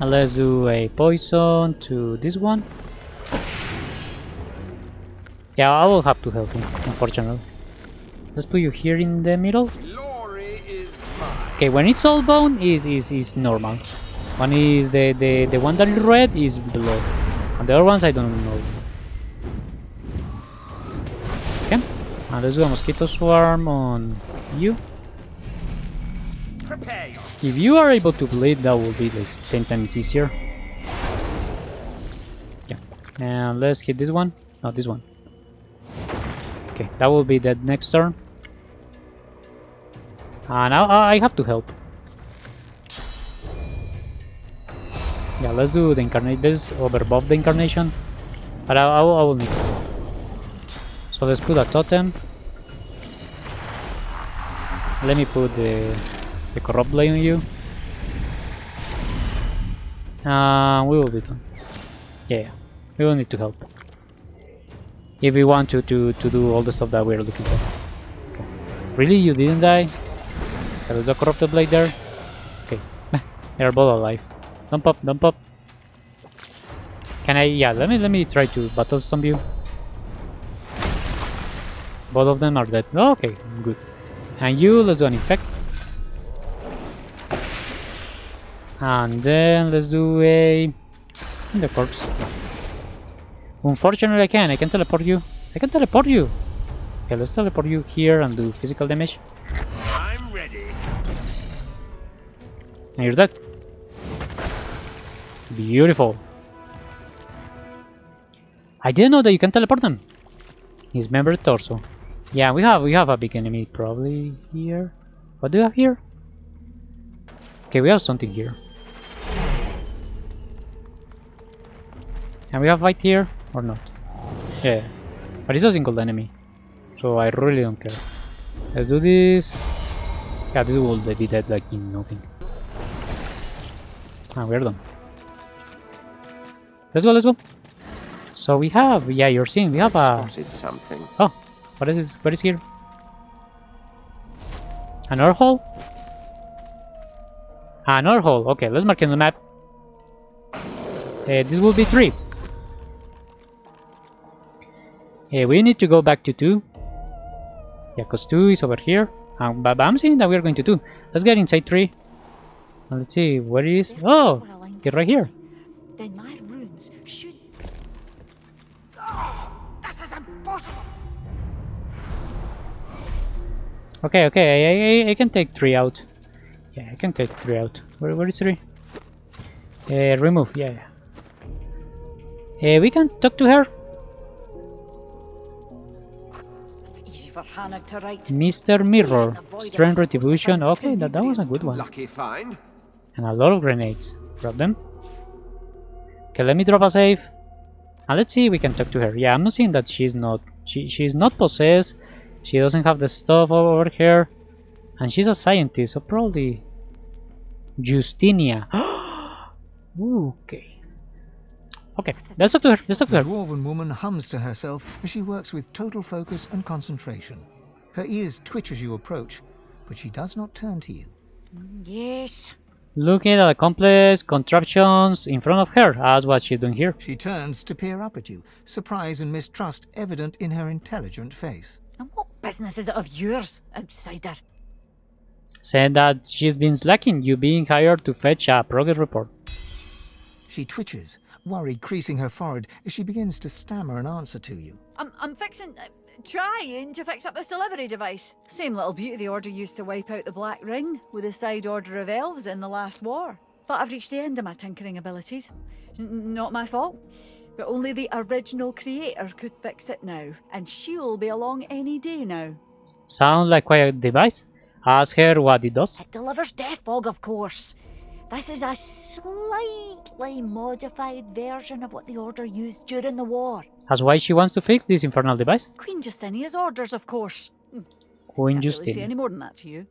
And let's do a poison to this one. Yeah, I will have to help him, unfortunately. Let's put you here in the middle. Okay, when it's all bone is normal. One is the one that is red is below. And the other ones I don't know. Okay. And let's do a mosquito swarm on you. If you are able to bleed, that will be like 10 times easier. Yeah. And let's hit this one. Not this one. Okay, that will be the next turn. And I have to help. Yeah, let's do the incarnate this over above the incarnation. But I will need to. So let's put a totem. Let me put the corrupt blade on you. We will be done. Yeah, we will need to help. If we want to do all the stuff that we're looking for. Okay. Really? You didn't die? There is a corrupted blade there? Okay. They're both alive. Don't pop, don't pop. Can I? Yeah, let me try to battle stomp you. Both of them are dead. Oh, okay, good. And you, let's do an infect. And then let's do a the corpse. Unfortunately, I can teleport you. I can teleport you. Okay, let's teleport you here and do physical damage. I'm ready. And you're dead. Beautiful. I didn't know that you can teleport them. Dismembered torso. Yeah, we have a big enemy probably here. What do we have here? Okay, we have something here. Can we have fight here or not? Yeah, but it's a single enemy, so I really don't care. Let's do this. Yeah, this will be dead like in nothing. Ah, we're done. Let's go, let's go. So we have, yeah, you're seeing, we have a... Spotted something. Oh, what is this? What is here? Another hole? Another hole. Okay, let's mark it on the map. This will be 3. We need to go back to 2. Yeah, because 2 is over here. But I'm saying that we're going to 2. Let's get inside 3. And let's see where it is. Oh, it's right here. Then my runes should. Oh, this is impossible. Okay, I can take 3 out. Yeah, I can take 3 out. Where is 3? Remove, yeah. We can talk to her. It's easy for Hannah to write. Mr. Mirror, Strength Retribution. Okay, that was a good one. Lucky find. And a lot of grenades. Drop them. Okay, let me drop a save. And let's see if we can talk to her. Yeah, I'm not saying that she's not possessed. She doesn't have the stuff over here. And she's a scientist, so probably Justinia. Okay. Okay, let's talk to her. Let's talk to The her. dwarven woman hums to herself as she works with total focus and concentration. Her ears twitch as you approach, but she does not turn to you. Yes. Looking at the complex contraptions in front of her. That's what she's doing here. She turns to peer up at you, surprise and mistrust evident in her intelligent face. And what business is it of yours, outsider? Said that she's been slacking. You being hired to fetch a progress report. She twitches, worry creasing her forehead as she begins to stammer an answer to you. I'm fixing, trying to fix up this delivery device. Same little beauty the Order used to wipe out the Black Ring with the side order of elves in the last war. But I've reached the end of my tinkering abilities. Not my fault. But only the original creator could fix it now, and she'll be along any day now. Sounds like quite a device. Ask her what it does. It delivers death fog, of course. This is a slightly modified version of what the Order used during the war. That's why she wants to fix this infernal device. Queen Justinia's orders, of course. Queen Can't really say Justine. any more than that to you.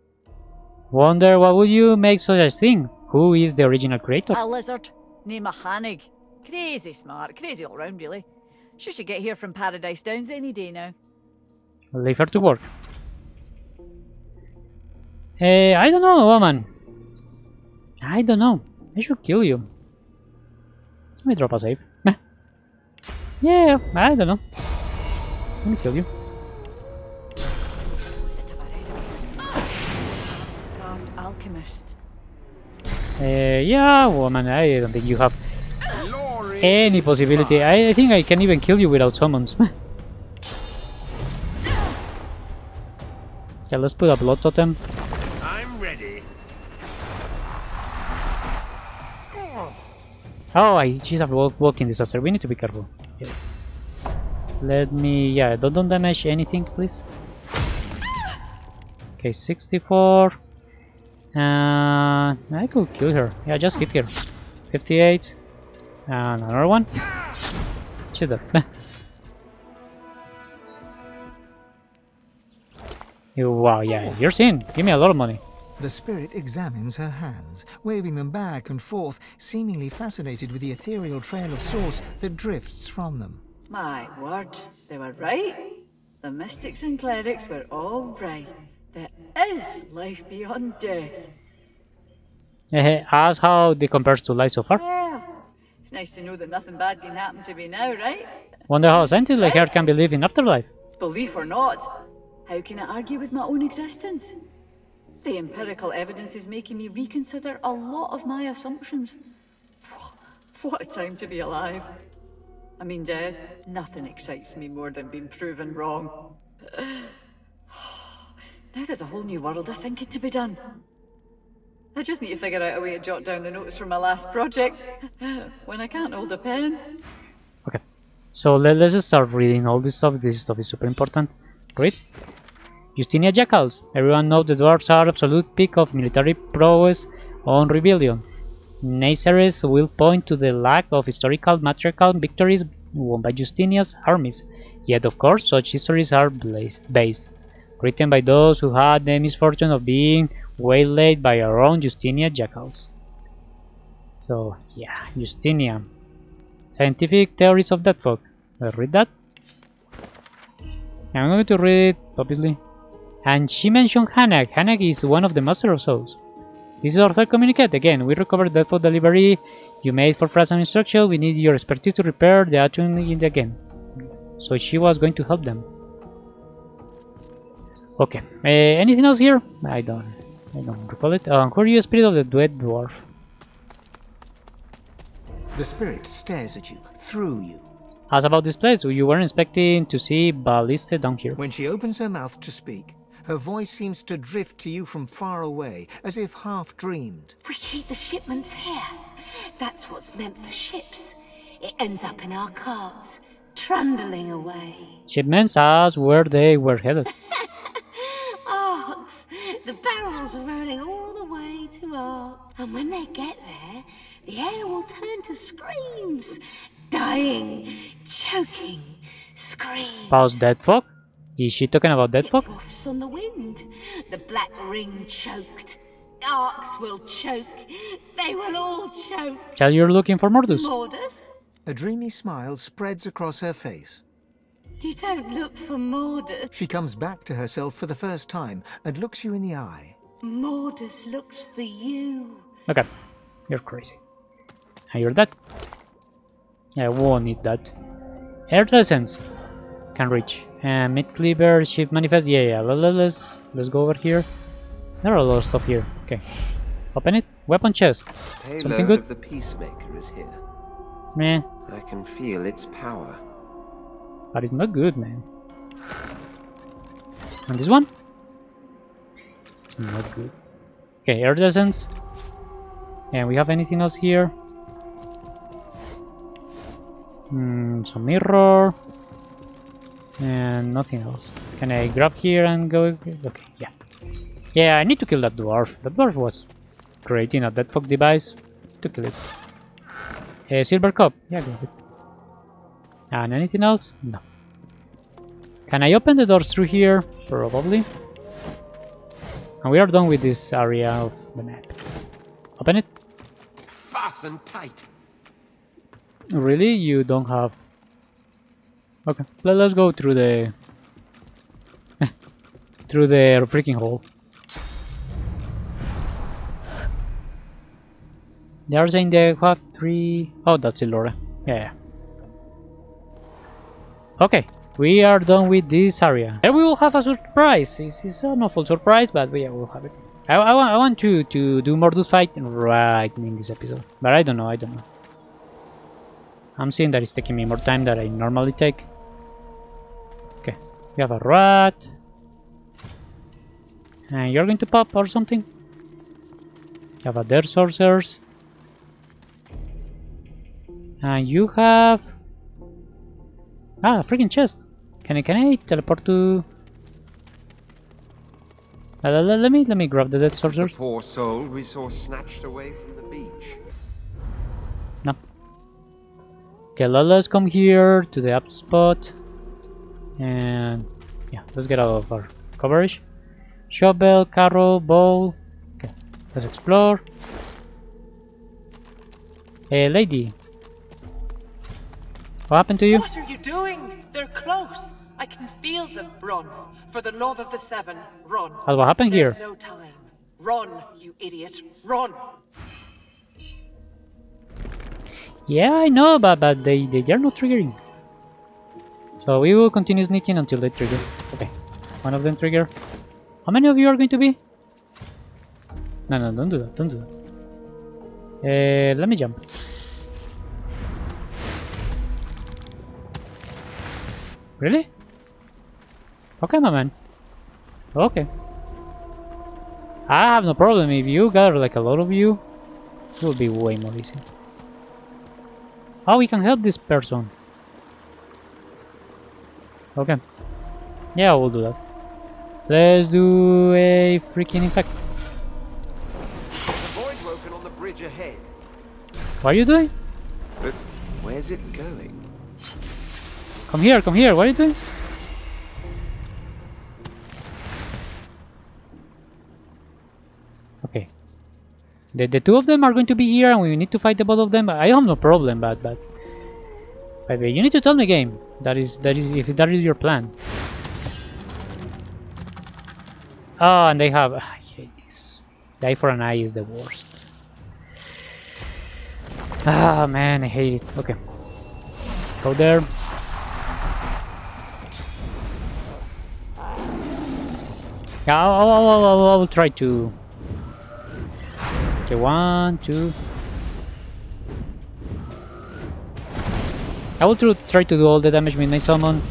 Wonder what would you make such a thing? Who is the original creator? A lizard named Hanig. Crazy smart, crazy all round, really. She should get here from Paradise Downs any day now. Leave her to work. I don't know, woman. I don't know. I should kill you. Let me drop a save. Meh. Yeah, I don't know. Let me kill you. Was it a Variedivist? God, alchemist. Yeah, woman, I don't think you have Glory any possibility. I think I can even kill you without summons. Okay, let's put a blood totem. I'm ready. Oh, she's a walking disaster. We need to be careful. Okay. Let me, yeah, don't damage anything, please. Okay, 64. I could kill her. Yeah, just hit her. 58. And another one. She's dead. Wow, yeah, you're seeing. Give me a lot of money. The spirit examines her hands, waving them back and forth, seemingly fascinated with the ethereal trail of source that drifts from them. My word, they were right. The mystics and clerics were all right. There is life beyond death. Ask how they compares to life so far. Well, it's nice to know that nothing bad can happen to me now, right? Wonder how scientists like her can believe in afterlife. Belief or not, how can I argue with my own existence? The empirical evidence is making me reconsider a lot of my assumptions. What a time to be alive. I mean, dead, nothing excites me more than being proven wrong. Now there's a whole new world of thinking to be done. I just need to figure out a way to jot down the notes from my last project, when I can't hold a pen. Okay, so let's just start reading all this stuff. This stuff is super important. Read. Justinia Jackals. Everyone knows the dwarves are absolute peak of military prowess on Rebellion. Naysayers will point to the lack of historical matriarchal victories won by Justinia's armies. Yet, of course, such histories are based, written by those who had the misfortune of being waylaid by our own Justinia Jackals. So, yeah, Justinia. Scientific theories of that folk. Read that. I'm going to read it, obviously. And she mentioned Hanak. Hanak is one of the Master of Souls. This is our third communicate. Again, we recovered the food delivery you made for Fraz and Instruction. We need your expertise to repair the atune in the game. So she was going to help them. Okay. Anything else here? I don't recall it. Who are you, spirit of the dead dwarf? The spirit stares at you, through you. Ask about this place. You weren't expecting to see Balliste down here. When she opens her mouth to speak, her voice seems to drift to you from far away, as if half dreamed. We keep the shipments here. That's what's meant for ships. It ends up in our carts, trundling away. Shipments asked where they were headed. Arks! The barrels are rolling all the way to Ark. And when they get there, the air will turn to screams. Dying, choking, screams. Pause dead folk? Is she talking about dead folk? It wafts on the wind. The black ring choked. Arks will choke. They will all choke. Tell you're looking for Mordus. Mordus? A dreamy smile spreads across her face. You don't look for Mordus. She comes back to herself for the first time and looks you in the eye. Mordus looks for you. Okay, you're crazy. And you're dead. I won't need that. Earth Essence can reach. Mid Cleaver, Shift Manifest. Yeah. Let's go over here. There are a lot of stuff here. Okay, open it. Weapon chest. Something Payload good? of the Peacemaker is here. Meh, I can feel its power. but it's not good, man. And this one? It's not good. Okay, Earth Essence. And we have anything else here? Some mirror. And nothing else. Can I grab here and go? Okay, yeah. Yeah, I need to kill that dwarf. That dwarf was creating a dead folk device to kill it. A silver cup. Yeah, grab it. And anything else? No. Can I open the doors through here? Probably. And we are done with this area of the map. Open it. Fasten tight. Really? You don't have... Okay, let's go through the... through the freaking hole. They are saying they have 3. Oh, that's Ilora. Yeah. Okay, we are done with this area. Here we will have a surprise. It's an awful surprise, but yeah, we'll have it. I want to do Mordus fight right in this episode, but I don't know. I'm seeing that it's taking me more time than I normally take. Okay, we have a rat. And you're going to pop or something? You have a Dead Sorcerers. And you have... Ah, a freaking chest. Can I teleport to... let me grab the Dead Sorcerers. The poor soul we saw snatched away from the beach. No. Okay, let's come here to the up spot. And yeah, let's get out of our coverage. Shovel, carrow, bowl. Okay, let's explore. Hey, lady. What happened to you? What are you doing? They're close. I can feel them. Run. For the love of the seven, run. Oh, what happened There's here? no time. Run, you idiot. Run. Yeah, I know, but they are not triggering. So we will continue sneaking until they trigger. Okay, one of them trigger. How many of you are going to be? No, don't do that. Let me jump. Really? Okay, my man. Okay. I have no problem. If you got like a lot of you, it will be way more easy. Oh, we can help this person. Okay. Yeah, we'll do that. Let's do a freaking infect. The voidwoken on the bridge ahead. What are you doing? But where's it going? Come here, come here. What are you doing? Okay. The two of them are going to be here, and we need to fight the both of them. I have no problem, but you need to tell me, game. That is if that is your plan. Oh, and they have. I hate this. The eye for an eye is the worst. Ah, man, I hate it. Okay. Go there. Yeah, I will try to. Okay, 1, 2. I will try to do all the damage with my summon,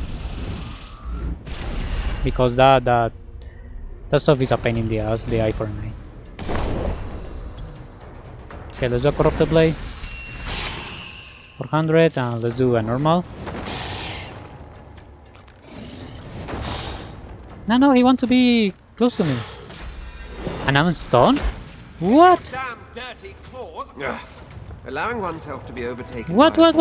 because that stuff is a pain in the ass. The eye for an eye. Okay, let's do a corrupted blade. 400, and let's do a normal. No, he wants to be close to me. And I'm stunned? What? Damn dirty claws! Ugh. Allowing oneself to be overtaken. What? More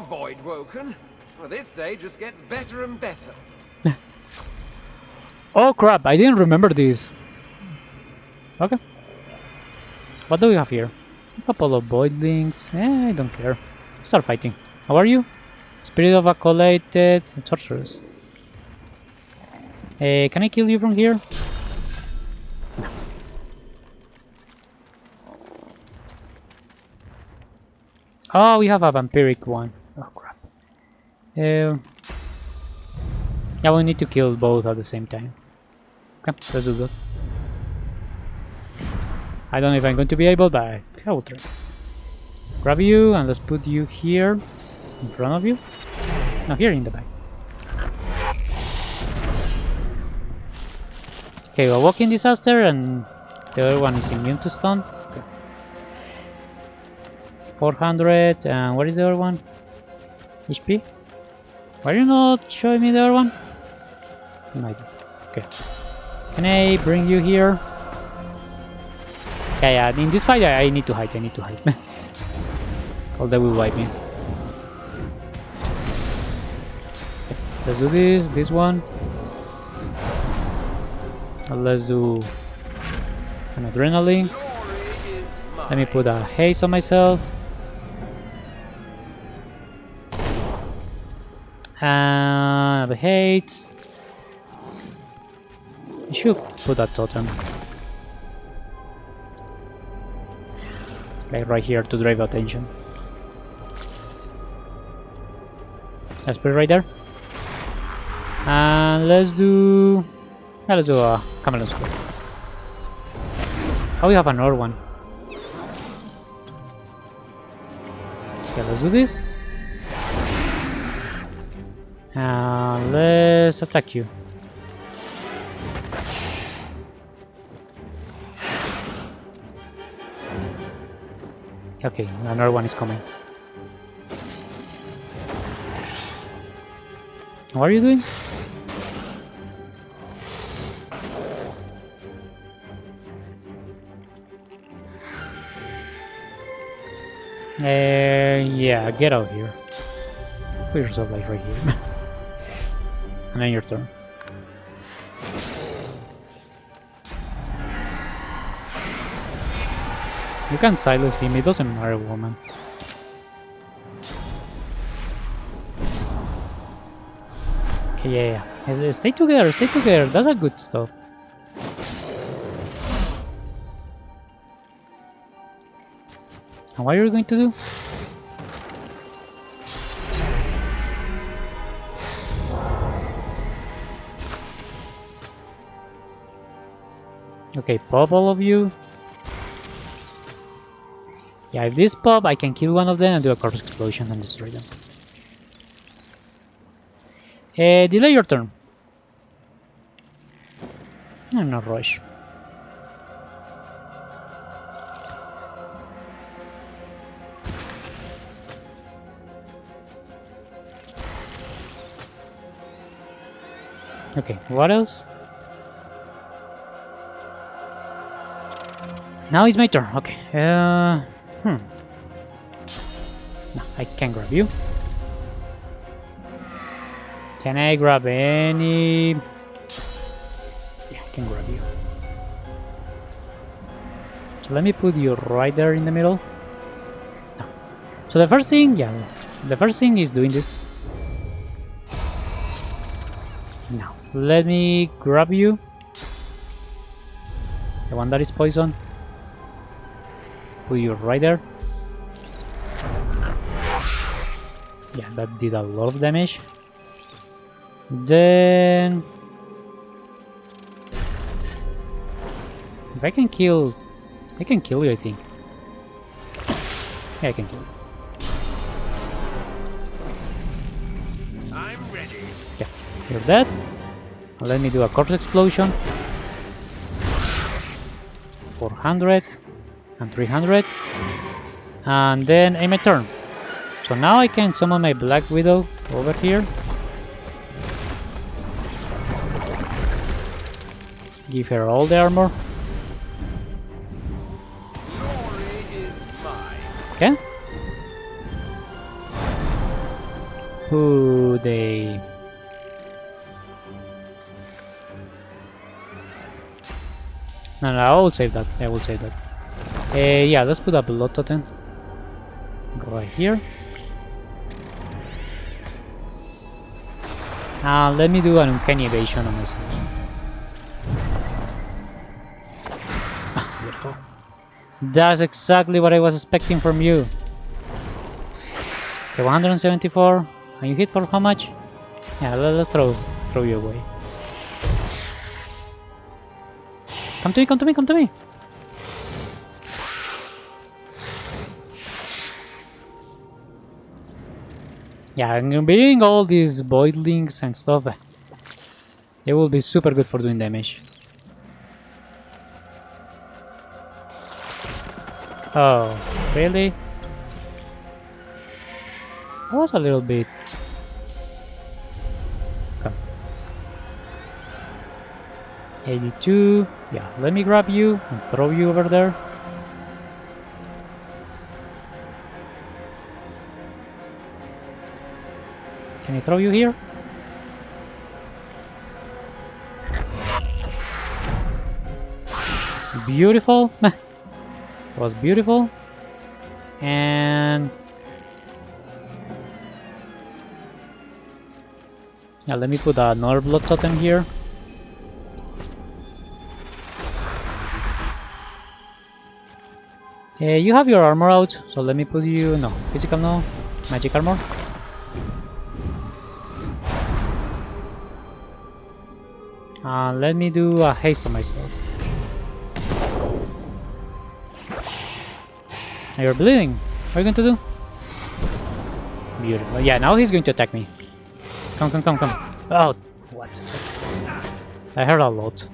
voidwoken? Well, this day just gets better and better. Oh crap, I didn't remember this. Okay. What do we have here? A couple of voidlings. I don't care. Start fighting. How are you? Spirit of Accoladed Sorcerers. Can I kill you from here? No. Oh, we have a vampiric one. Oh crap. Yeah, we need to kill both at the same time. Okay, let's do that. I don't know if I'm going to be able, but I will try. Grab you and let's put you here in front of you. No, here in the back. Okay, a walking disaster, and the other one is immune to stun. Okay. 400, and what is the other one? HP? Why are you not showing me the other one? No idea. Okay. Can I bring you here? Yeah, in this fight I need to hide, or they will wipe me. Okay, let's do this one. And let's do an adrenaline. Let me put a haste on myself. And the haste. I should put a totem. Like right here to drive attention. Let's put it right there. And let's do a Camelot Square. Oh, we have another one. Okay, let's do this. And let's attack you. Okay, another one is coming. What are you doing? Yeah, get out here. Put yourself like right here. And then your turn. You can silence him, it doesn't matter, woman. Okay, yeah. Stay together, that's a good stuff. And what are you going to do? Okay, pop all of you. Yeah, if this pop, I can kill one of them and do a corpse explosion and destroy them. Delay your turn. No rush. Okay, what else? Now it's my turn. Okay. No, I can't grab you. Can I grab any? Yeah, I can grab you. So let me put you right there in the middle. No. So the first thing, the first thing is doing this. Now, let me grab you. The one that is poison. Put you right there. Yeah, that did a lot of damage. Then if I can kill you, I think. Yeah, I can kill you. I'm ready. Yeah, you're dead. Let me do a corpse explosion. 400 and 300. And then aim my turn. So now I can summon my Black Widow over here. Give her all the armor. Glory is mine. Okay. Who they? No, I will save that. I will save that. Yeah, let's put a blood totem right here. Let me do an uncanny evasion on myself. Beautiful. That's exactly what I was expecting from you. Okay, 174. And you hit for how much? Yeah, let's throw you away. Come to me, come to me, come to me! Yeah, I'm beating all these voidlings and stuff. They will be super good for doing damage. Oh, really? That was a little bit... Come. 82. Yeah, let me grab you and throw you over there. Can I throw you here? Beautiful. That was beautiful. And now let me put another blood totem here. You have your armor out, so let me put you... no, physical no, magic armor. Let me do a haste on myself. Now you're bleeding. What are you going to do? Beautiful. Yeah, now he's going to attack me. Come, come, come, come. Oh, what? I heard a lot.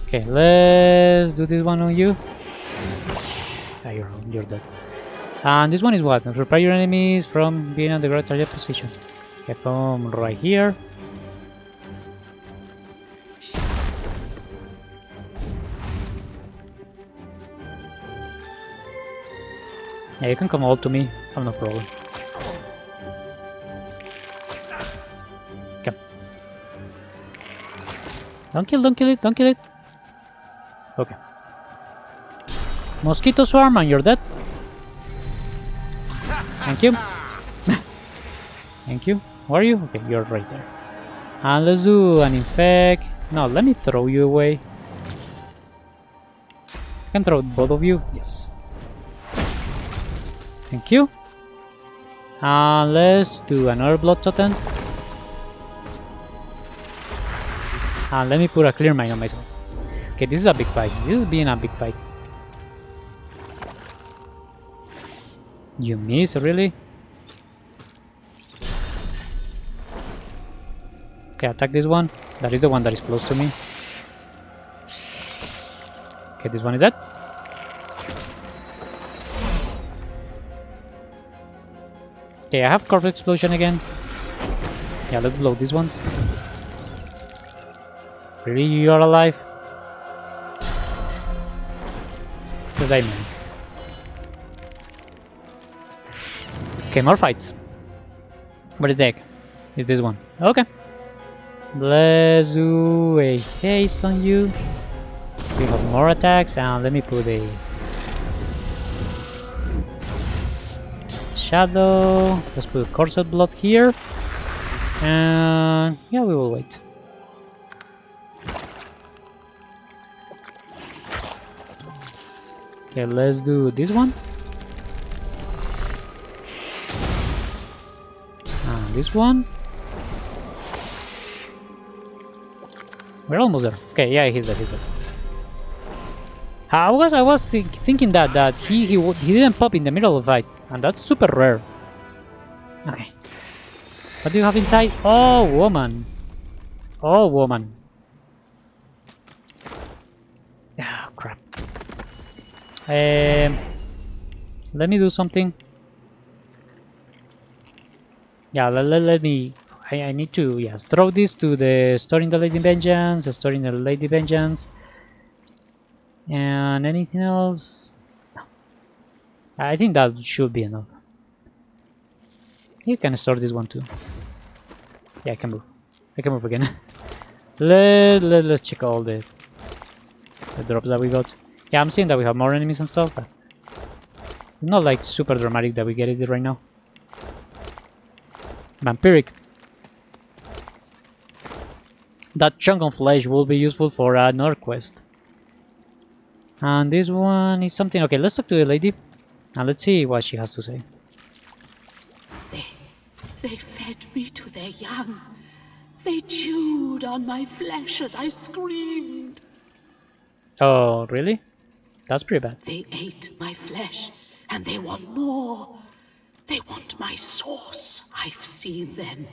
Okay, let's do this one on you. Ah, you're dead. And this one is what? Prepare your enemies from being on the great target position. Okay, from right here. Yeah, you can come all to me. I have no problem. Come. Don't kill it, don't kill it. Okay. Mosquito swarm and you're dead. Thank you. Thank you. Where are you? Okay, you're right there. And let's do an infect. No, let me throw you away. I can throw both of you. Yes. Thank you. And let's do another blood totem. And let me put a clear mind on myself. Okay, this is a big fight. This is being a big fight. You miss, really? Okay, attack this one. That is the one that is close to me. Okay, this one is dead. Okay, I have corpse explosion again. Yeah, let's blow these ones. Really, you are alive? Because I mean. Okay, more fights. What is the egg? Is this one? Okay. Let's do a haste on you. We have more attacks, and let me put a shadow. Let's put course of blood here, and yeah, we will wait. Okay, let's do this one. And this one. We're almost there. Okay, yeah, he's dead, he's dead. I was thinking that he didn't pop in the middle of the fight, and that's super rare. Okay. What do you have inside? Oh, woman. Oh, woman. Ah, crap. Let me do something. Yeah, let me. I need to, yes, throw this to the storing the Lady Vengeance, storing the Lady Vengeance, and anything else? No. I think that should be enough. You can store this one too. Yeah, I can move. I can move again. Let's check all the drops that we got. Yeah, I'm seeing that we have more enemies and stuff, but it's not like super dramatic that we get it right now. Vampiric. That chunk of flesh will be useful for another quest. And this one is something. Okay, let's talk to the lady and let's see what she has to say. They fed me to their young. They chewed on my flesh as I screamed. Oh, really? That's pretty bad. They ate my flesh, and they want more. They want my source. I've seen them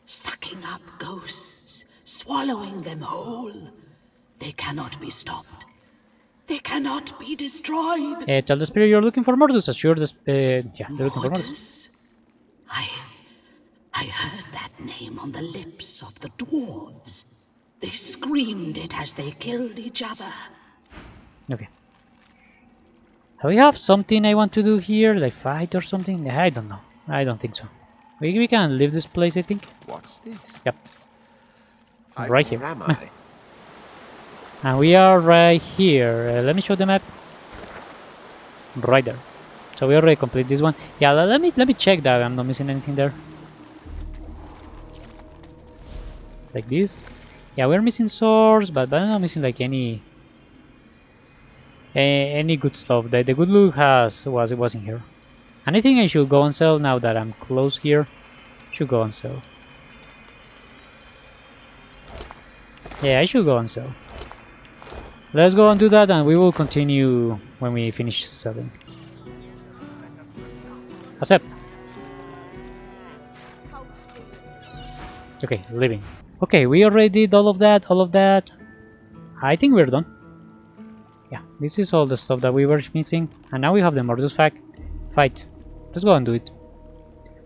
sucking up ghosts, swallowing them whole. They cannot be stopped. They cannot be destroyed. Tell the spirit you're looking for Mordus. Assure the yeah, you're looking for Mordus. I heard that name on the lips of the dwarves. They screamed it as they killed each other. Okay. Do we have something I want to do here, like fight or something? I don't know. I don't think so. We can leave this place, I think. What's this? Yep. Right here. Where am I? And we are right here. Let me show the map. Right there. So we already complete this one. Yeah, let me check that I'm not missing anything there. Like this. Yeah, we're missing swords, but I'm not missing like any any good stuff. The good loot was in here. And I think I should go and sell now that I'm close here. Should go and sell. Yeah, I should go and sell. Let's go and do that, and we will continue when we finish selling. Accept. Okay, living. Okay, we already did all of that. I think we're done. Yeah, this is all the stuff that we were missing, and now we have the Mordus fight. Let's go and do it.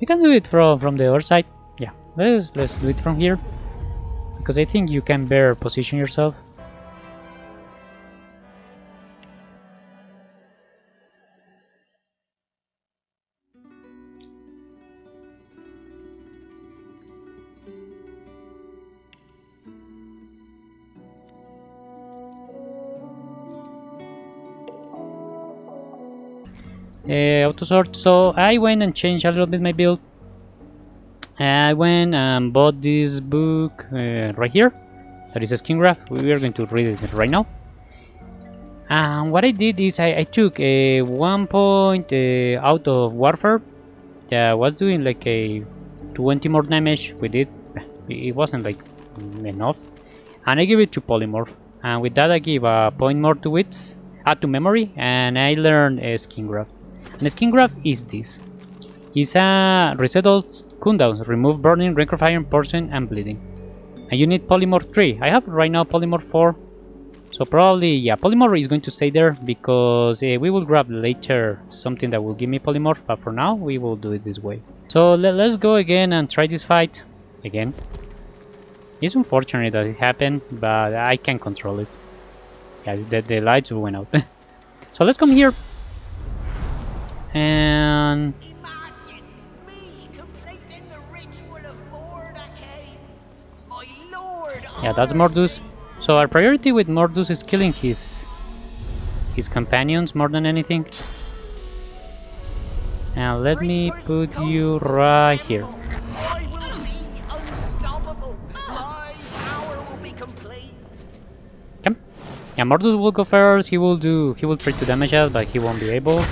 We can do it from the other side. Yeah, let's do it from here, because I think you can better position yourself. Auto sort. So I went and changed a little bit my build. I went and bought this book right here. That is a skin graph. We are going to read it right now. And what I did is I took a 1 point out of warfare that was doing like a 20 more damage with it. It wasn't like enough, and I give it to polymorph. And with that I give a point more to wits, to memory, and I learned a skin graph. And the skin graph is this. It's a reset all cooldowns, remove burning, rank fire, poison, and bleeding. And you need polymorph 3. I have right now polymorph 4. So probably, yeah, polymorph is going to stay there because we will grab later something that will give me polymorph, but for now we will do it this way. So let's go again and try this fight again. It's unfortunate that it happened, but I can control it. Yeah, the lights went out. So let's come here. And Imagine me completing the ritual of Mordus. My lord. yeah, that's Mordus. So our priority with Mordus is killing his companions more than anything. And let me put you right here. I will be unstoppable. My power will be complete. Come. Yeah, Mordus will go first. He will try to damage us, but he won't be able.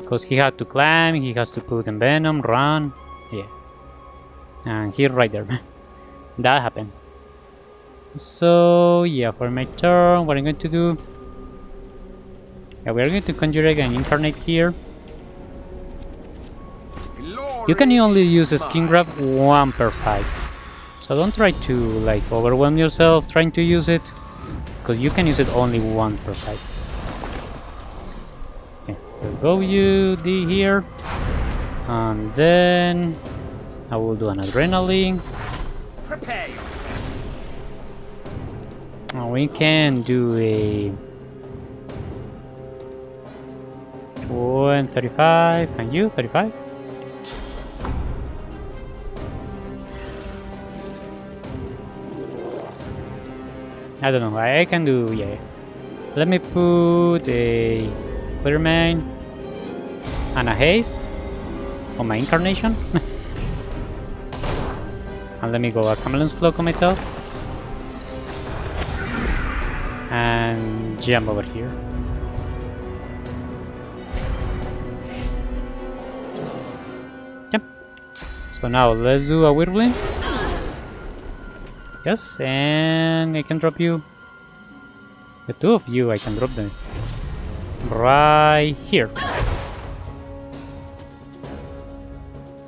Because he had to climb, he has to put in venom, run. Yeah. And he's right there. That happened. So yeah, for my turn, what I'm going to do, yeah, we're going to conjure again, incarnate here. You can only use a skin grab 1 per fight, so don't try to like overwhelm yourself trying to use it, because you can use it only 1 per fight. Okay, we'll go you D here, and then I will do an adrenaline. Prepare yourself. We can do a 35, and you 35. I don't know. I can do, yeah. Let me put a clear main and a haste on my incarnation. And let me go a chameleon's cloak on myself and jump over here. Yep. So now let's do a whirlwind. Yes, and I can drop you. The 2 of you, I can drop them right here.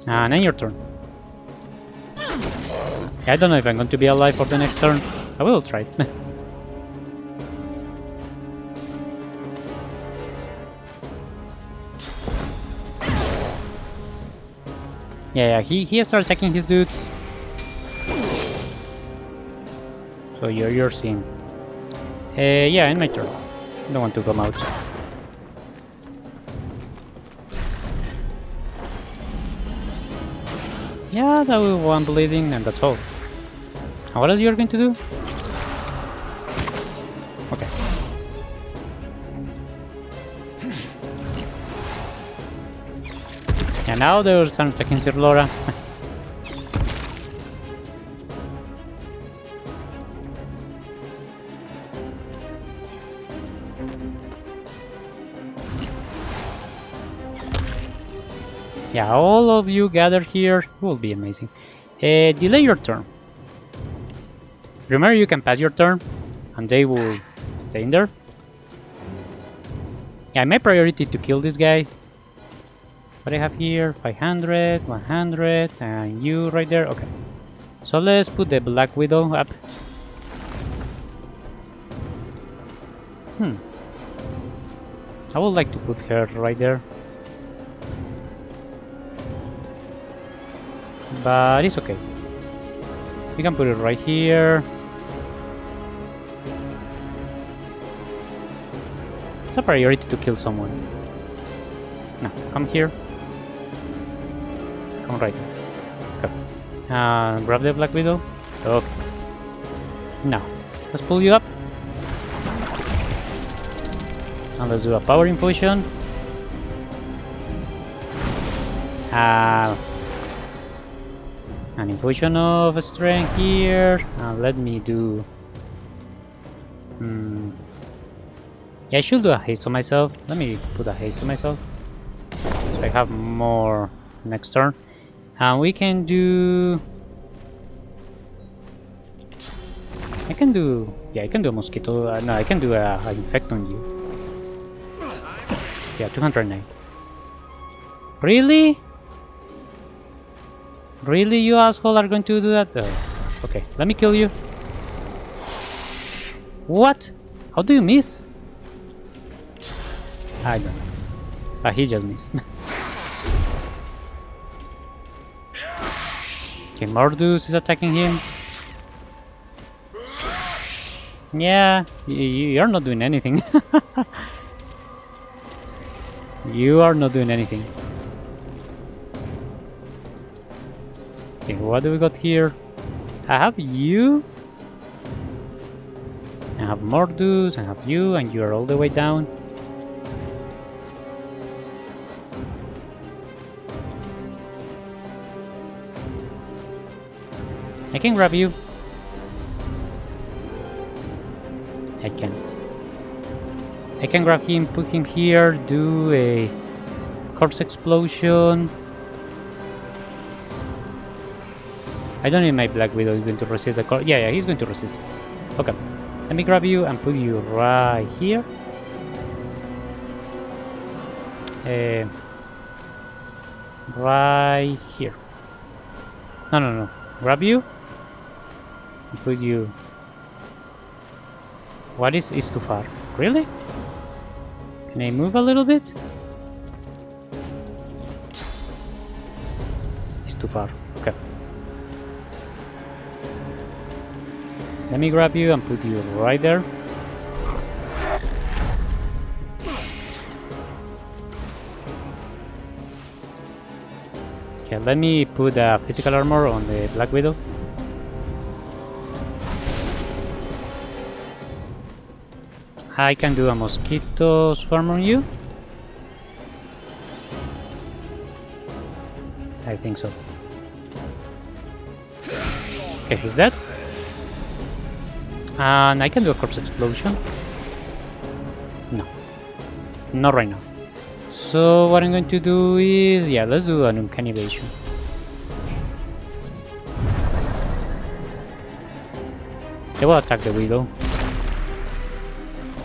And then your turn. I don't know if I'm going to be alive for the next turn. I will try. Yeah, he starts attacking his dudes. So you're seeing. Yeah, in my turn. I don't want to come out. Yeah, that will 1 bleeding, and that's all. And what else you're going to do? Okay. And now there's some attacking Sir Laura. Yeah, all of you gather here will be amazing. Delay your turn. Remember, you can pass your turn, and they will stay in there. Yeah, my priority to kill this guy. What I have here, 500, 100, and you right there. Okay. So let's put the Black Widow up. I would like to put her right there. But it's okay. We can put it right here. It's a priority to kill someone. No, come here. Come right there. Okay. Grab the Black Widow. Okay. Now, let's pull you up. And let's do a power infusion. An infusion of strength here. And let me do... Yeah, I should do a haste on myself. Let me put a haste on myself. So I have more next turn. And we can do... I can do a mosquito. No, I can do a infect on you. Yeah, 209. Really? Really, you asshole are going to do that? Okay, let me kill you. What? How do you miss? I don't know. He just missed. Okay, Mordus is attacking him. Yeah, you're not doing anything. You are not doing anything. Okay, what do we got here? I have you. I have Mordus, I have you, and you are all the way down. I can grab you. I can grab him, put him here, do a corpse explosion. I don't need my Black Widow is going to resist the corpse. Yeah, he's going to resist. Okay, let me grab you and put you right here. Right here. No. Grab you and put you. What is too far? Really? Can I move a little bit? It's too far. Okay. Let me grab you and put you right there. Okay, let me put physical armor on the Black Widow. I can do a mosquito swarm on you. I think so. Okay, he's dead. And I can do a corpse explosion. No. Not right now. So what I'm going to do is... yeah, let's do an uncanny evasion. They will attack the Widow.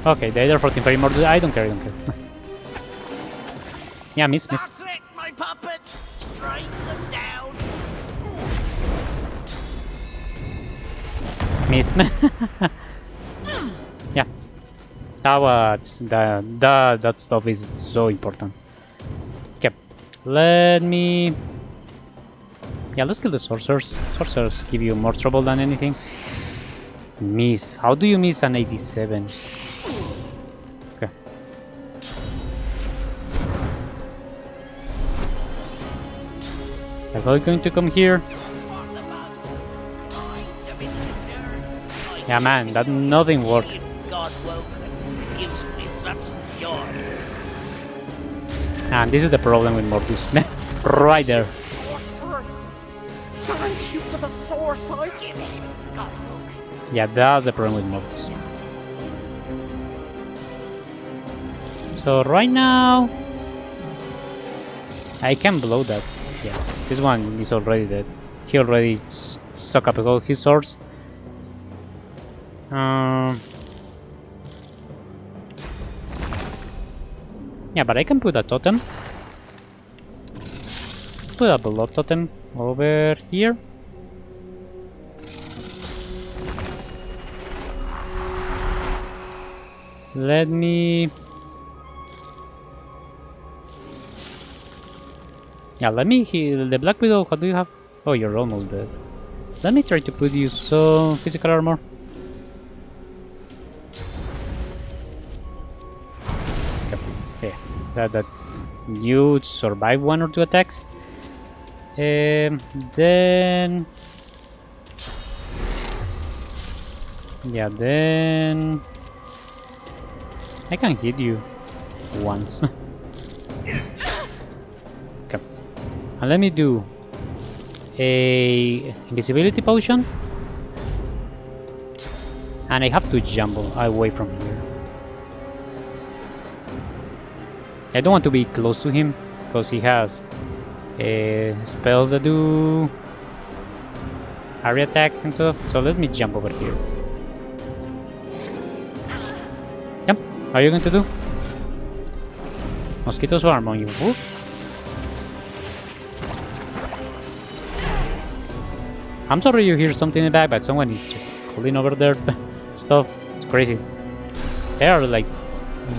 Okay, they are 14 very more. I don't care. Yeah, miss. That's it, my puppets. Strike them down. Miss. Yeah. That stuff is so important. Okay. Let me... yeah, let's kill the sorcerers. Sorcerers give you more trouble than anything. Miss. How do you miss an 87? Okay. Are they going to come here? Yeah, man, that nothing worked. Gives me such joy. And this is the problem with Mordus. Right there. Thank you for the source I give him. Yeah, that's the problem with Mordus. So right now, I can blow that. Yeah, this one is already dead. He already sucked up all his swords. Yeah, but I can put a totem. Let's put a blood totem over here. Let me... Yeah, let me heal the Black Widow. What do you have? Oh, you're almost dead. Let me try to put you some physical armor. Okay, that you survive 1 or 2 attacks. Then... Yeah, then... I can hit you once. Okay. And let me do a invisibility potion. And I have to jump away from here. I don't want to be close to him because he has spells that do area attack and stuff. So let me jump over here. Yep. How are you going to do? Mosquito swarm on you. Ooh. I'm sorry you hear something in the back, but someone is just calling over their stuff. It's crazy. They are like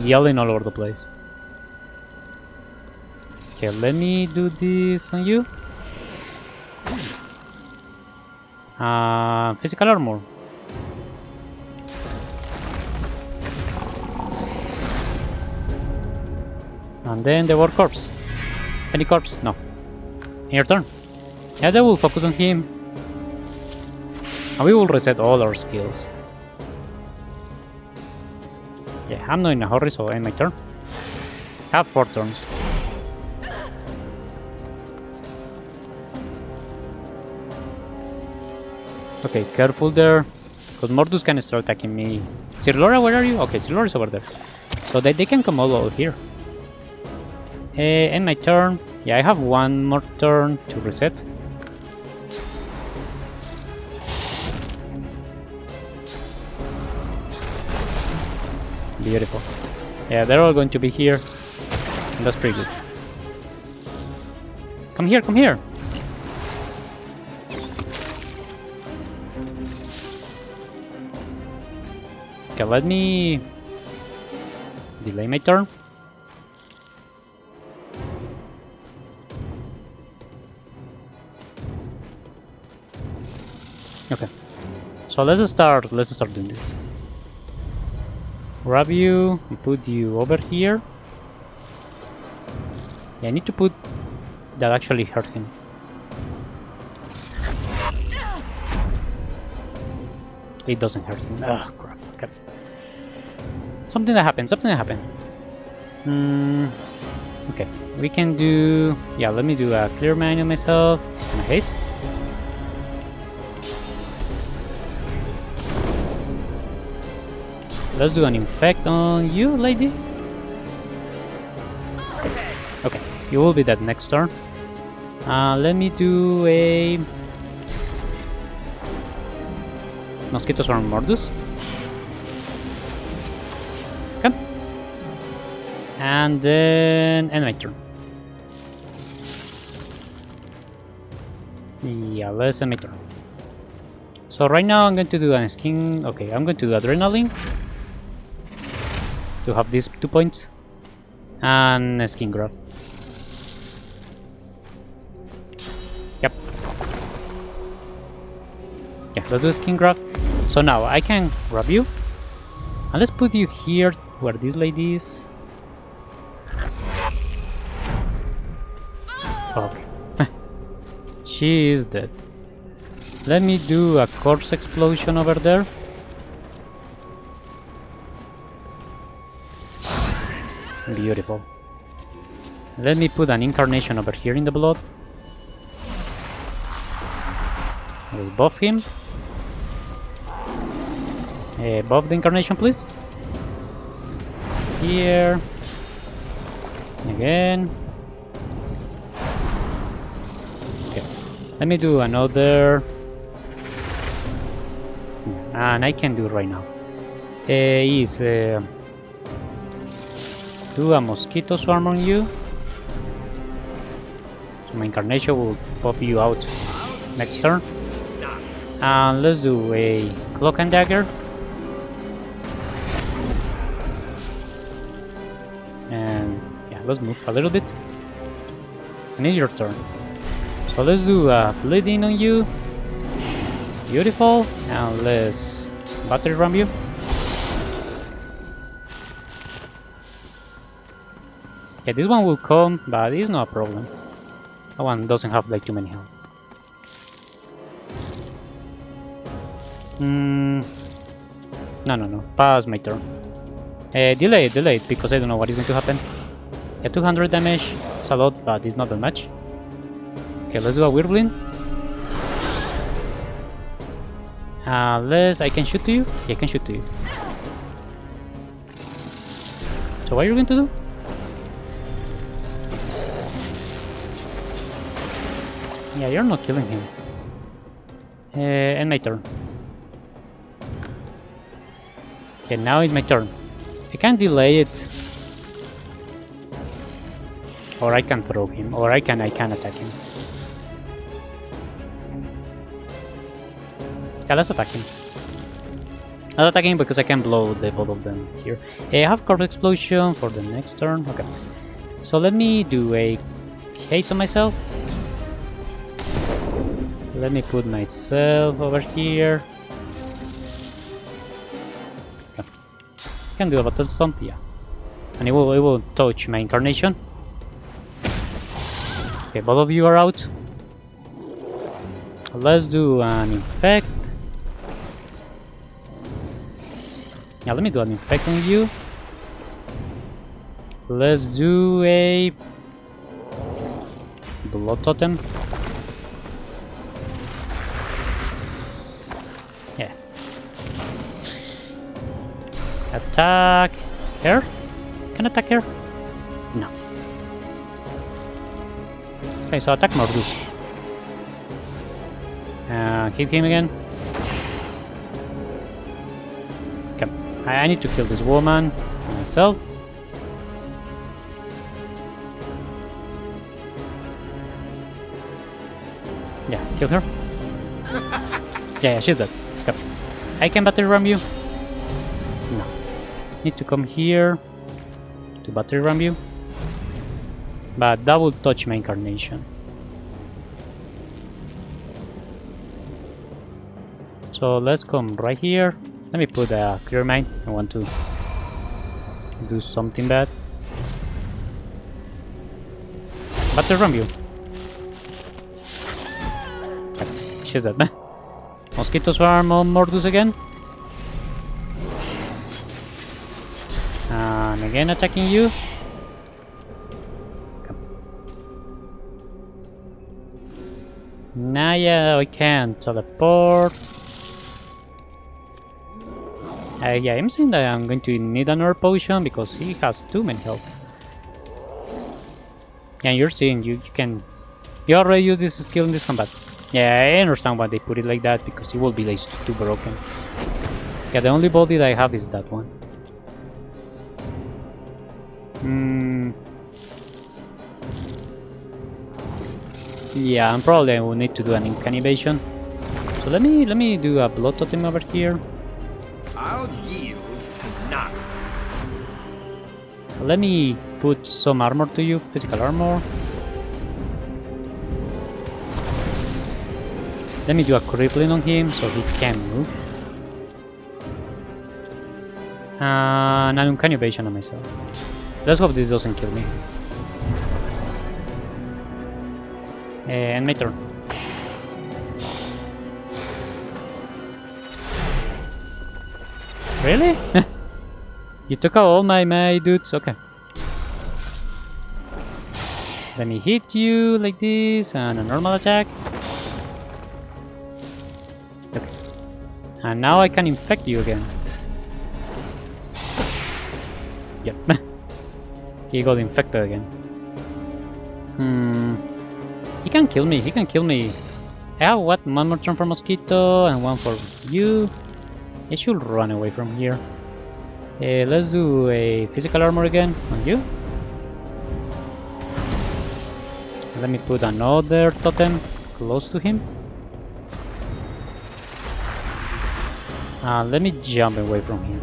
yelling all over the place. Okay, let me do this on you. Physical armor. And then the war corpse. Any corpse? No. In your turn. Yeah, they will focus on him. And we will reset all our skills. Yeah, I'm not in a hurry, so end my turn. I have 4 turns. Okay, careful there, because Mordus can start attacking me. Cirlora, where are you? Okay, Cirlora is over there. So they can come all over here. End my turn. Yeah, I have 1 more turn to reset. Beautiful. Yeah, they're all going to be here. And that's pretty good. Come here, come here! Okay, let me delay my turn. Okay. So let's start doing this. Grab you and put you over here. Yeah, I need to put that actually hurt him. It doesn't hurt him. Ugh, crap. Okay. Something that happened. Okay, we can do... Yeah, let me do a clear mind on myself. And a haste. Let's do an infect on you, lady. Okay, you will be dead next turn. Let me do a... Mosquitoes from Mordus. Come. And then end my turn. Yeah, let's end my turn. So right now I'm going to do a skin... Okay, I'm going to do adrenaline. To have these 2 points. And a skin grab. Yep. Yeah, let's do a skin grab. So now I can grab you. And let's put you here where this lady is. Okay. She is dead. Let me do a corpse explosion over there. Beautiful. Let me put an incarnation over here in the blood. Let's buff him. Buff the incarnation, please. Here. Again. Let me do another. And I can do right now. Do a mosquito swarm on you. So my incarnation will pop you out next turn. And let's do a cloak and dagger. And yeah, let's move a little bit. And it's your turn. So let's do a bleeding on you. Beautiful. And let's battery ram you. Yeah, this one will come, but it's not a problem. That one doesn't have like too many health. No. Pass my turn. Delay it, because I don't know what is going to happen. Yeah, 200 damage. It's a lot, but it's not that much. Okay, let's do a Whirlwind. I can shoot to you? Yeah, I can shoot to you. So what are you going to do? Yeah, you're not killing him. And my turn. Okay, now it's my turn. I can delay it. Or I can throw him. Or I can attack him. Yeah, let's attack him. I'll attack him because I can blow the both of them here. I have Corpse Explosion for the next turn. Okay. So let me do a haste on myself. Let me put myself over here. Okay. I can do a battle stomp, yeah. And it will touch my incarnation. Okay, both of you are out. Let's do an infect. Yeah, let me do an infect on you. Let's do a blood totem. Yeah. Attack her? Can I attack her? No. Okay, so attack Mordus. Hit him again. Okay, I need to kill this woman myself. Yeah, kill her. Yeah, she's dead. Okay. I can battery ram you. No. Need to come here to battery ram you. But that will touch my incarnation. So let's come right here. Let me put a clear mind. I want to do something bad. Battle ram you. She's dead. Mosquito swarm on Mordus again. And again attacking you. Now yeah, I can teleport. Yeah, I'm saying that I'm going to need another potion because he has too many health. Yeah, you're seeing you already use this skill in this combat. Yeah, I understand why they put it like that because it will be like too broken. Yeah, the only body that I have is that one. Yeah, and probably I will need to do an incantation. So let me do a blood totem over here. I'll yield to none. Let me put some armor to you, physical armor. Let me do a crippling on him so he can move. And an uncanny evasion on myself. Let's hope this doesn't kill me. And my turn. Really? You took out all my dudes? Okay. Let me hit you like this and a normal attack. Okay. And now I can infect you again. Yep. He got infected again. He can kill me I have what? One more turn for Mosquito and one for you. It should run away from here. Let's do a physical armor again on you. Let me put another totem close to him. Let me jump away from him.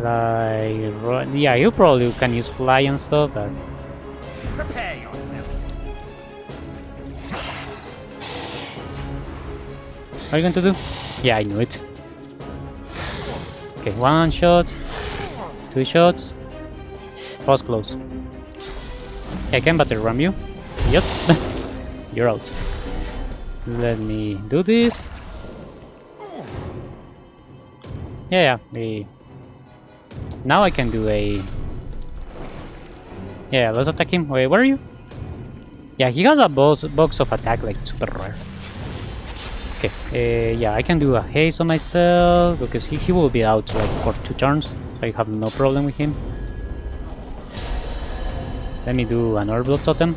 Like, yeah, you probably can use fly and stuff, but... Prepare yourself. What are you going to do? Yeah, I knew it. Okay, one shot, two shots. Was close. I can battle ram you. Yes, you're out. Let me do this. Yeah, now I can do a... Yeah, let's attack him. Wait, where are you? Yeah, he has a box of attack, like, super rare. Okay, yeah, I can do a haste on myself, because he will be out, like, for 2 turns. So I have no problem with him. Let me do another blood totem.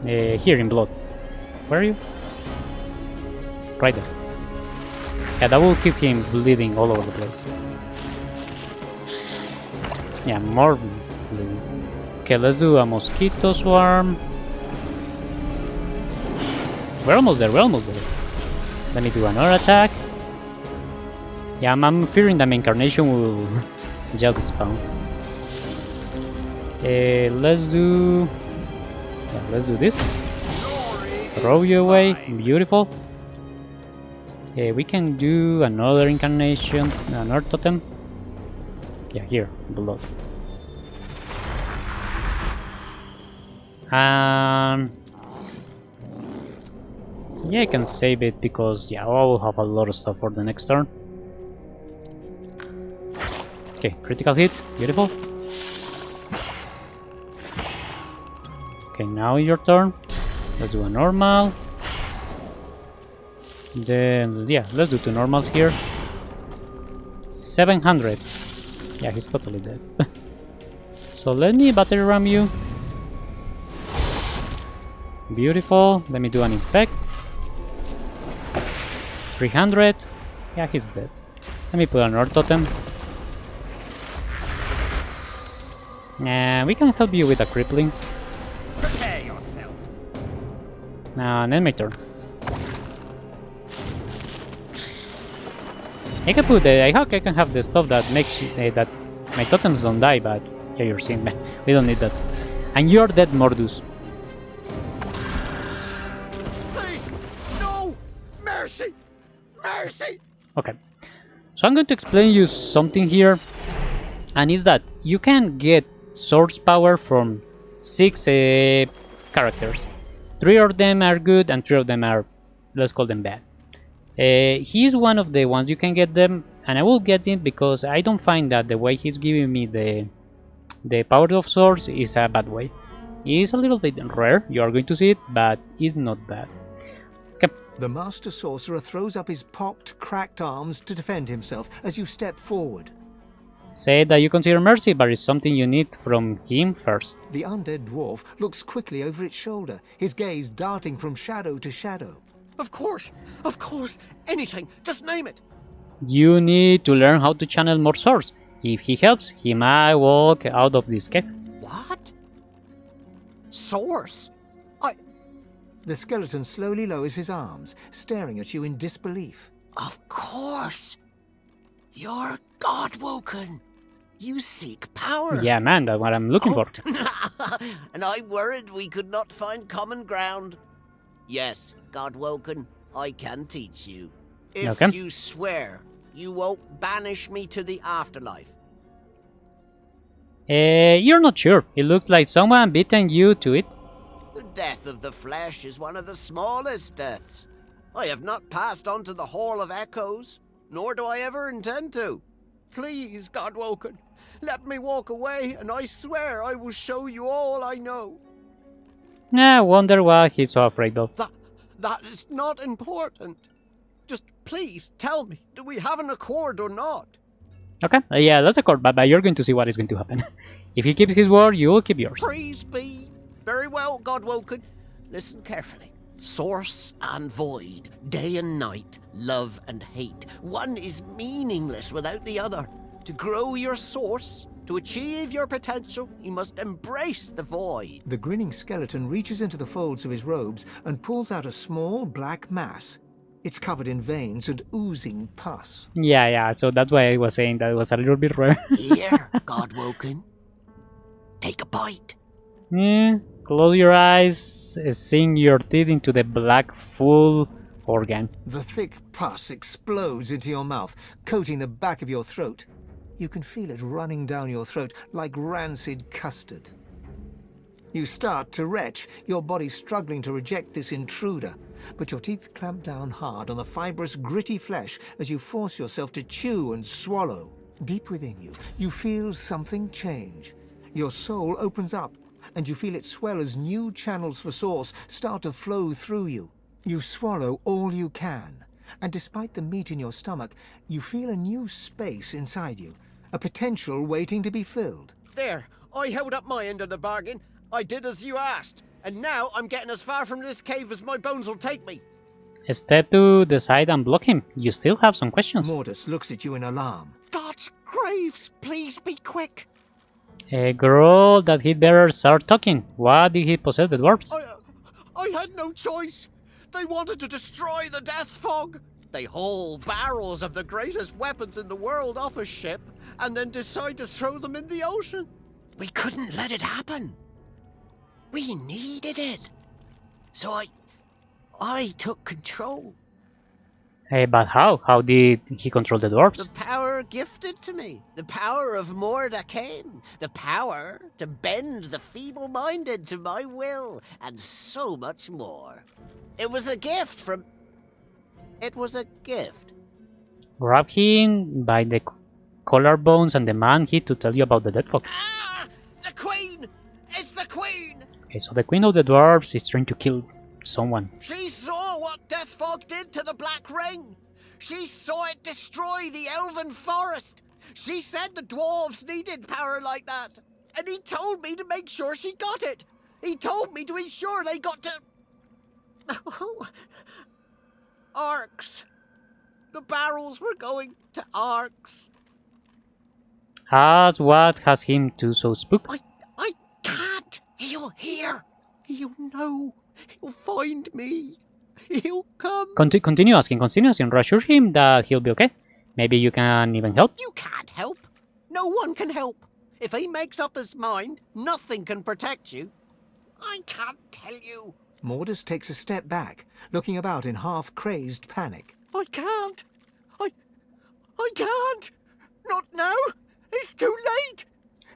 Here in blood. Where are you? Right there. Yeah, that will keep him bleeding all over the place. Yeah, more bleeding. Okay, let's do a mosquito swarm. We're almost there, Let me do another attack. Yeah, I'm fearing that my incarnation will just spawn. Let's do this. Throw you away. Beautiful. We can do another incarnation, another totem. Yeah, here, blood. Yeah, I can save it because I will have a lot of stuff for the next turn. Okay, critical hit. Beautiful. Okay, now your turn. Let's do a normal. Then, yeah, let's do 2 normals here. 700. Yeah, he's totally dead. So let me battle ram you. Beautiful. Let me do an infect. 300. Yeah, he's dead. Let me put another totem. And we can help you with a crippling. Prepare yourself. And then my turn. I can put I hope I can have the stuff that makes that my totems don't die, but yeah, you're seeing me. We don't need that. And you're dead, Mordus. Please, no! Mercy! Mercy! Okay. So I'm going to explain you something here, and is that you can get source power from 6 characters. 3 of them are good and 3 of them are, let's call them bad. He is one of the ones you can get them, and I will get him because I don't find that the way he's giving me the power of source is a bad way. It is a little bit rare, you are going to see it, but it's not bad. Okay. The Master Sorcerer throws up his pocked, cracked arms to defend himself as you step forward. Say that you consider mercy, but it's something you need from him first. The undead dwarf looks quickly over its shoulder, his gaze darting from shadow to shadow. Of course, anything, just name it. You need to learn how to channel more source. If he helps, he might walk out of this cave. What? Source? The skeleton slowly lowers his arms, staring at you in disbelief. Of course. You're Godwoken. You seek power. Yeah, man, that's what I'm looking for. And I worried we could not find common ground. Yes, Godwoken, I can teach you. If Okay. you swear you won't banish me to the afterlife. You're not sure. It looks like someone beaten you to it. The death of the flesh is one of the smallest deaths. I have not passed on to the Hall of Echoes, nor do I ever intend to. Please, Godwoken, let me walk away, and I swear I will show you all I know. I wonder why he's so afraid of. That is not important. Just please tell me, do we have an accord or not? Okay, yeah, that's a call, but you're going to see what is going to happen. If he keeps his word, you will keep yours. Praise be. Very well, Godwoken. Listen carefully. Source and void, day and night, love and hate. One is meaningless without the other. To grow your source, to achieve your potential, you must embrace the void. The grinning skeleton reaches into the folds of his robes and pulls out a small black mass. It's covered in veins and oozing pus. Yeah, so that's why I was saying that it was a little bit rare. Here, Godwoken. Take a bite. Close your eyes, sink your teeth into the black full organ. The thick pus explodes into your mouth, coating the back of your throat. You can feel it running down your throat like rancid custard. You start to retch, your body struggling to reject this intruder, but your teeth clamp down hard on the fibrous, gritty flesh as you force yourself to chew and swallow. Deep within you, you feel something change. Your soul opens up, and you feel it swell as new channels for source start to flow through you. You swallow all you can, and despite the meat in your stomach, you feel a new space inside you, a potential waiting to be filled. There, I held up my end of the bargain. I did as you asked, and now I'm getting as far from this cave as my bones will take me. Step to the side and block him. You still have some questions. Mordus looks at you in alarm. God's graves, please be quick. Girl, that he'd better start talking. What did he possess the dwarves? I had no choice. They wanted to destroy the death fog. They haul barrels of the greatest weapons in the world off a ship and then decide to throw them in the ocean. We couldn't let it happen. We needed it. So I took control. But how? How did he control the dwarves? The power gifted to me. The power of Mordus. The power to bend the feeble-minded to my will. And so much more. It was a gift from... It was a gift. Grab him by the collarbones and demand he to tell you about the death fog. Ah! The Queen! It's the Queen! Okay, so the queen of the dwarves is trying to kill someone. She saw what death fog did to the Black Ring. She saw it destroy the elven forest. She said the dwarves needed power like that. And he told me to make sure she got it. He told me to ensure they got to... Oh. Arcs. The barrels were going to arcs. As what has him to so spooked? I can't. He'll hear. He'll know. He'll find me. He'll come. Continue asking, reassure him that he'll be okay. Maybe you can even help. You can't help. No one can help. If he makes up his mind, nothing can protect you. I can't tell you. Mordus takes a step back, looking about in half-crazed panic. I can't. I can't. Not now. It's too late.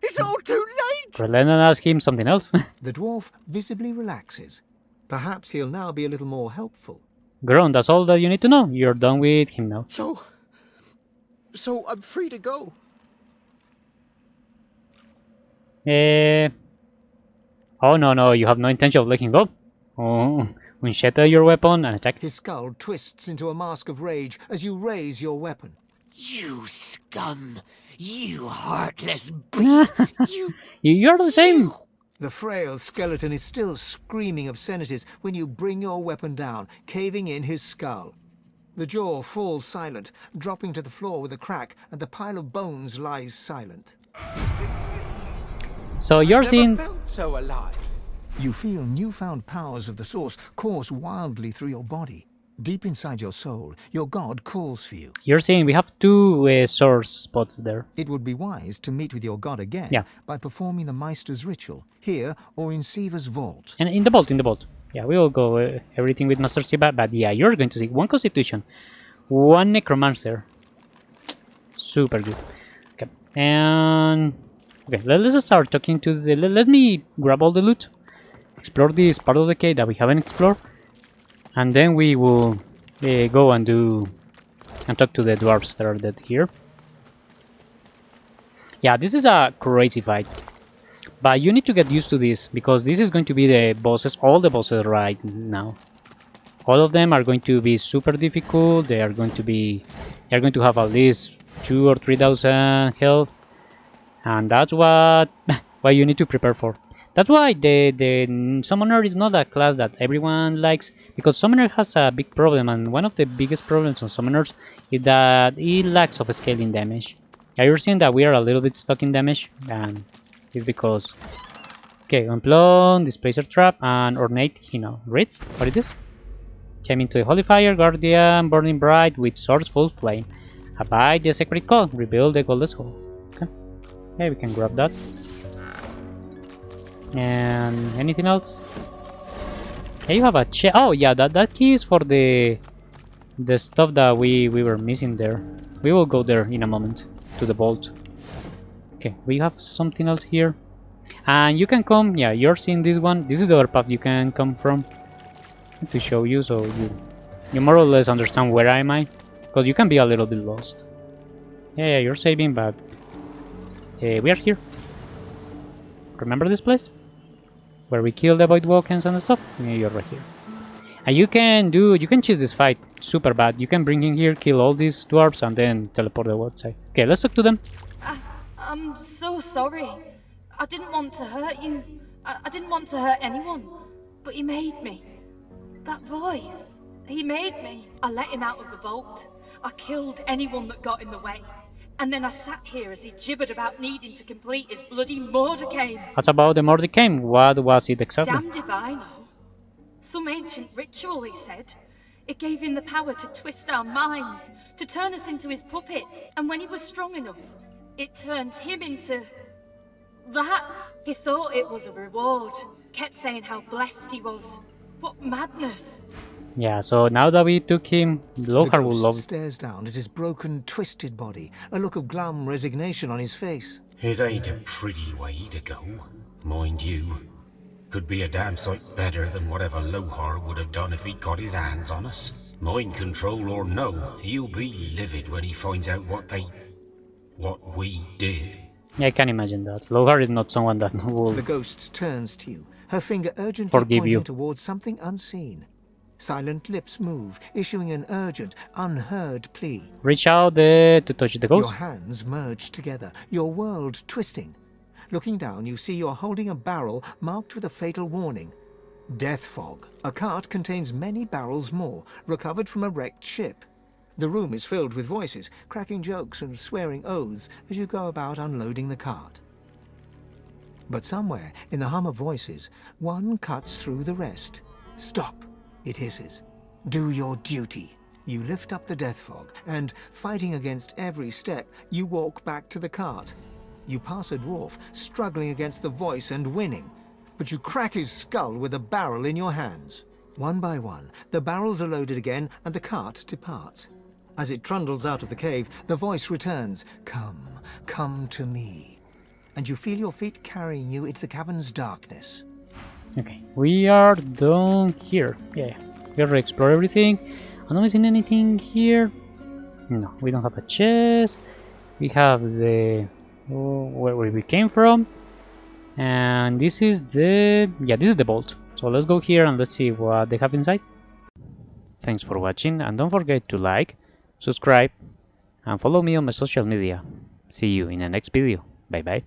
It's all too late. Relent and ask him something else. The dwarf visibly relaxes. Perhaps he'll now be a little more helpful. Grown, that's all that you need to know. You're done with him now. So I'm free to go. Oh no, you have no intention of letting go. Oh, unshatter your weapon and attack. His skull twists into a mask of rage as you raise your weapon. You scum! You heartless beasts! You're the same. The frail skeleton is still screaming obscenities when you bring your weapon down, caving in his skull. The jaw falls silent, dropping to the floor with a crack, and the pile of bones lies silent. So you're seeing... Never felt so alive. You feel newfound powers of the source course wildly through your body. Deep inside your soul, your god calls for you. You're saying we have two source spots there. It would be wise to meet with your god again by performing the Meister's ritual, here or in Siva's vault. And in the vault. Yeah, we will go everything with Master Siva, but yeah, you're going to see one Constitution, one Necromancer. Super good. Okay, and... Okay, let's start talking to the... Let me grab all the loot, explore this part of the cave that we haven't explored, and then we will go and talk to the dwarves that are dead here. Yeah, this is a crazy fight, but you need to get used to this because this is going to be the bosses, all the bosses right now. All of them are going to be super difficult. They are going to have at least 2 or 3,000 health, and that's what what you need to prepare for. That's why the summoner is not a class that everyone likes, because summoner has a big problem, and one of the biggest problems on summoners is that it lacks of scaling damage. Yeah, you're seeing that we are a little bit stuck in damage, and it's because okay, Unplug, Displacer Trap, and Ornate Read. What is this? Chime into the Holy Fire, Guardian, Burning Bright with Swords Full Flame. Abide the Sacred Call, rebuild the Golden Hole. Okay. Yeah, we can grab that. And anything else? Yeah, you have a chest. Oh yeah, that key is for the stuff that we were missing there. We will go there in a moment to the vault. Okay, we have something else here. And you can come, yeah, you're seeing this one. This is the other path you can come from. To show you, so you more or less understand where am I, because you can be a little bit lost. Yeah, you're saving, but we are here. Remember this place where we kill the voidwokens and stuff? Yeah, you're right here. And you can choose this fight super bad. You can bring in here, kill all these dwarfs, and then teleport the outside. Okay, let's talk to them. I'm so sorry. I didn't want to hurt you. I didn't want to hurt anyone, but he made me. That voice, he made me. I let him out of the vault. I killed anyone that got in the way. And then I sat here as he gibbered about needing to complete his bloody Mordus. What about the Mordus? What was it exactly? Damn divino. Some ancient ritual, he said. It gave him the power to twist our minds, to turn us into his puppets. And when he was strong enough, it turned him into... that. He thought it was a reward. Kept saying how blessed he was. What madness! Yeah, so now that we took him, Lohar will love. Stares down at his broken, twisted body, a look of glum resignation on his face. It ain't a pretty way to go, mind you. Could be a damn sight better than whatever Lohar would have done if he'd got his hands on us. Mind control or no, he'll be livid when he finds out what we did. Yeah, I can imagine that. Lohar is not someone that will... The ghost turns to you, her finger urgently forgive pointing you. towards something unseen. Silent lips move, issuing an urgent, unheard plea. Reach out to touch the ghost. Your hands merge together, your world twisting. Looking down, you see you're holding a barrel marked with a fatal warning. Death fog. A cart contains many barrels more, recovered from a wrecked ship. The room is filled with voices, cracking jokes and swearing oaths as you go about unloading the cart. But somewhere, in the hum of voices, one cuts through the rest. Stop, it hisses. Do your duty. You lift up the death fog, and, fighting against every step, you walk back to the cart. You pass a dwarf, struggling against the voice and winning, but you crack his skull with a barrel in your hands. One by one, the barrels are loaded again, and the cart departs. As it trundles out of the cave, the voice returns, "Come, come to me." And you feel your feet carrying you into the cavern's darkness. Okay, we are done here. Yeah, we already explored everything. I'm not missing anything here. No, we don't have a chest. We have the... where we came from. And this is the... yeah, this is the vault. So let's go here and let's see what they have inside. Thanks for watching, and don't forget to like, subscribe, and follow me on my social media. See you in the next video. Bye bye.